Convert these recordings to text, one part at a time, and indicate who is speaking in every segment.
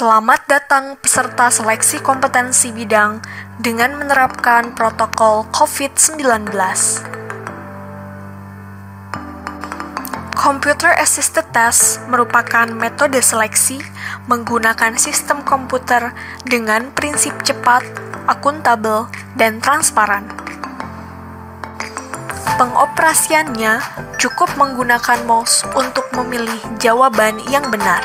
Speaker 1: Selamat datang peserta seleksi kompetensi bidang dengan menerapkan protokol COVID-19. Computer Assisted Test merupakan metode seleksi menggunakan sistem komputer dengan prinsip cepat, akuntabel, dan transparan. Pengoperasiannya cukup menggunakan mouse untuk memilih jawaban yang benar.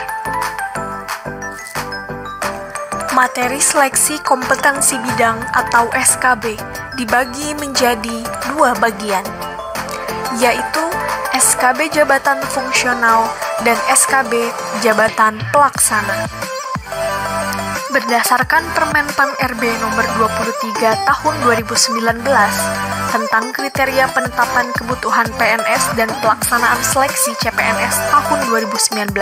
Speaker 1: Materi seleksi kompetensi bidang atau SKB dibagi menjadi dua bagian, yaitu SKB Jabatan Fungsional dan SKB Jabatan Pelaksana. Berdasarkan Permen Pan RB nomor 23 tahun 2019 tentang kriteria penetapan kebutuhan PNS dan pelaksanaan seleksi CPNS tahun 2019,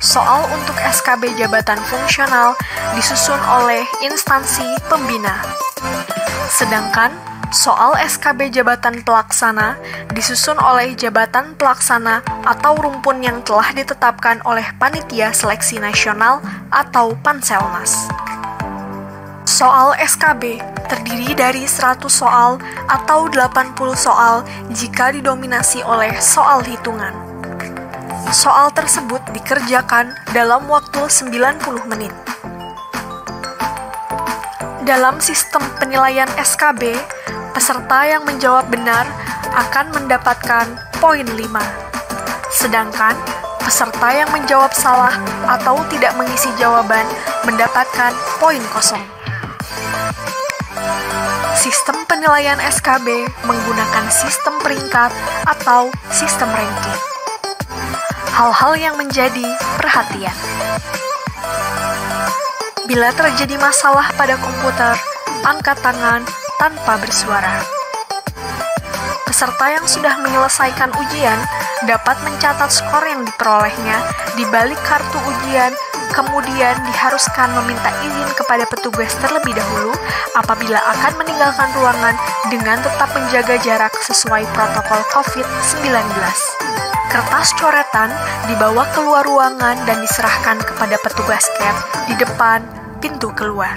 Speaker 1: soal untuk SKB Jabatan Fungsional disusun oleh instansi pembina. Sedangkan soal SKB Jabatan Pelaksana disusun oleh Jabatan Pelaksana atau rumpun yang telah ditetapkan oleh Panitia Seleksi Nasional atau Panselnas. Soal SKB terdiri dari 100 soal atau 80 soal jika didominasi oleh soal hitungan. Soal tersebut dikerjakan dalam waktu 90 menit. Dalam sistem penilaian SKB, peserta yang menjawab benar akan mendapatkan poin 5. Sedangkan peserta yang menjawab salah atau tidak mengisi jawaban mendapatkan poin kosong. Sistem penilaian SKB menggunakan sistem peringkat atau sistem ranking. Hal-hal yang menjadi perhatian. Bila terjadi masalah pada komputer, angkat tangan tanpa bersuara. Peserta yang sudah menyelesaikan ujian dapat mencatat skor yang diperolehnya di balik kartu ujian, kemudian diharuskan meminta izin kepada petugas terlebih dahulu apabila akan meninggalkan ruangan dengan tetap menjaga jarak sesuai protokol COVID-19. Kertas coretan dibawa keluar ruangan dan diserahkan kepada petugas CAT di depan pintu keluar.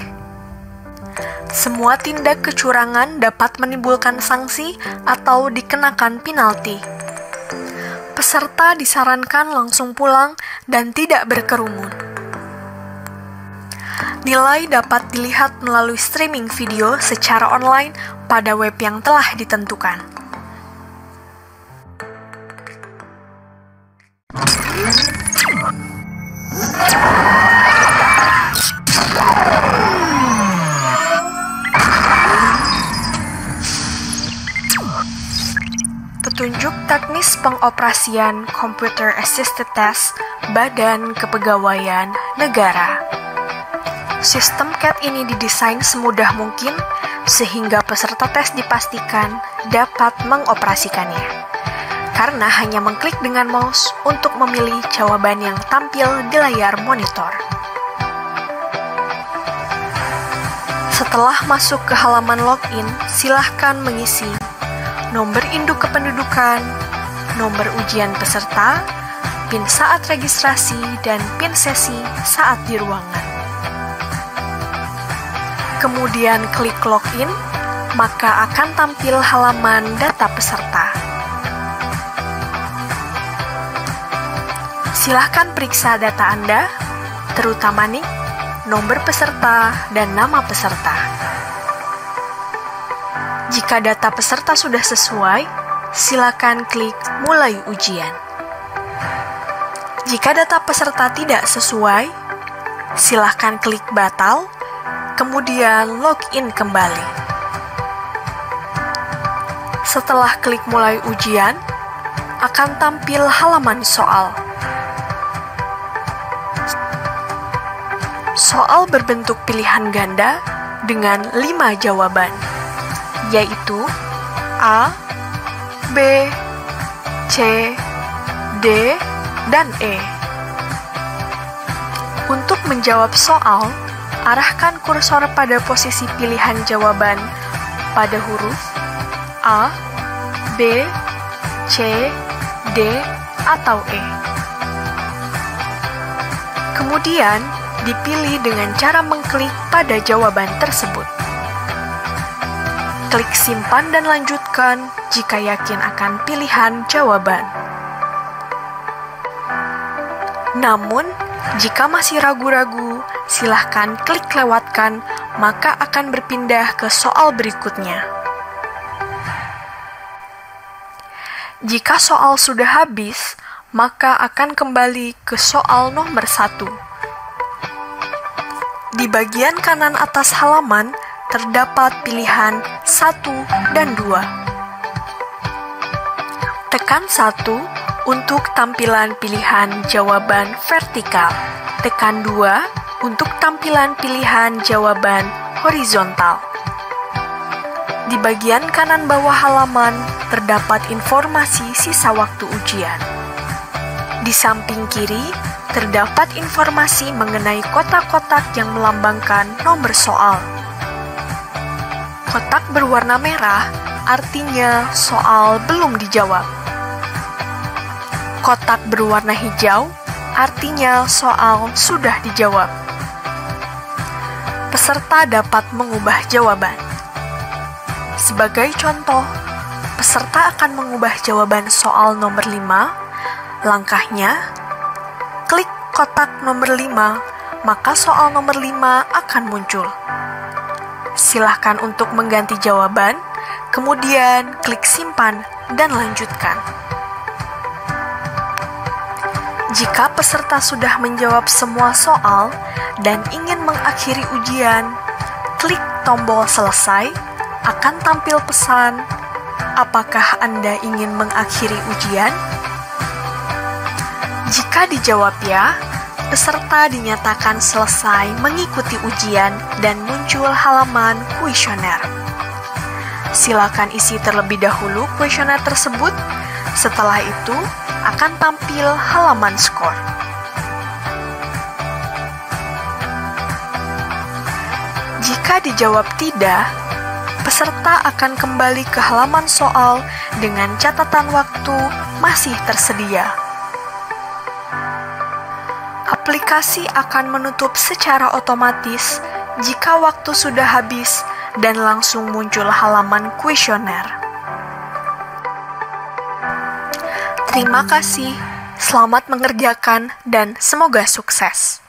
Speaker 1: Semua tindak kecurangan dapat menimbulkan sanksi atau dikenakan penalti. Peserta disarankan langsung pulang dan tidak berkerumun. Nilai dapat dilihat melalui streaming video secara online pada web yang telah ditentukan. Petunjuk teknis pengoperasian Computer Assisted Test Badan Kepegawaian Negara. Sistem CAT ini didesain semudah mungkin sehingga peserta tes dipastikan dapat mengoperasikannya. Karena hanya mengklik dengan mouse untuk memilih jawaban yang tampil di layar monitor. Setelah masuk ke halaman login, silahkan mengisi nomor induk kependudukan, nomor ujian peserta, PIN saat registrasi, dan PIN sesi saat di ruangan. Kemudian klik login, maka akan tampil halaman data peserta. Silahkan periksa data Anda, terutama nik, nomor peserta, dan nama peserta. Jika data peserta sudah sesuai, silakan klik mulai ujian. Jika data peserta tidak sesuai, silakan klik batal, kemudian login kembali. Setelah klik mulai ujian, akan tampil halaman soal. Soal berbentuk pilihan ganda dengan 5 jawaban, yaitu A, B, C, D, dan E. Untuk menjawab soal, arahkan kursor pada posisi pilihan jawaban pada huruf A, B, C, D, atau E. Kemudian, dipilih dengan cara mengklik pada jawaban tersebut. Klik simpan dan lanjutkan jika yakin akan pilihan jawaban. Namun, jika masih ragu-ragu, silahkan klik lewatkan, maka akan berpindah ke soal berikutnya. Jika soal sudah habis, maka akan kembali ke soal nomor 1. Di bagian kanan atas halaman, terdapat pilihan 1 dan 2. Tekan 1 untuk tampilan pilihan jawaban vertikal. Tekan 2 untuk tampilan pilihan jawaban horizontal. Di bagian kanan bawah halaman, terdapat informasi sisa waktu ujian. Di samping kiri, terdapat informasi mengenai kotak-kotak yang melambangkan nomor soal. Kotak berwarna merah artinya soal belum dijawab. Kotak berwarna hijau artinya soal sudah dijawab. Peserta dapat mengubah jawaban. Sebagai contoh, peserta akan mengubah jawaban soal nomor 5. Langkahnya, klik kotak nomor 5, maka soal nomor 5 akan muncul. Silahkan untuk mengganti jawaban, kemudian klik simpan dan lanjutkan. Jika peserta sudah menjawab semua soal dan ingin mengakhiri ujian, klik tombol selesai, akan tampil pesan, apakah Anda ingin mengakhiri ujian? Jika dijawab ya, peserta dinyatakan selesai mengikuti ujian dan muncul halaman kuesioner. Silakan isi terlebih dahulu kuesioner tersebut, setelah itu akan tampil halaman skor. Jika dijawab tidak, peserta akan kembali ke halaman soal dengan catatan waktu masih tersedia. Aplikasi akan menutup secara otomatis jika waktu sudah habis dan langsung muncul halaman kuesioner. Terima kasih, selamat mengerjakan, dan semoga sukses.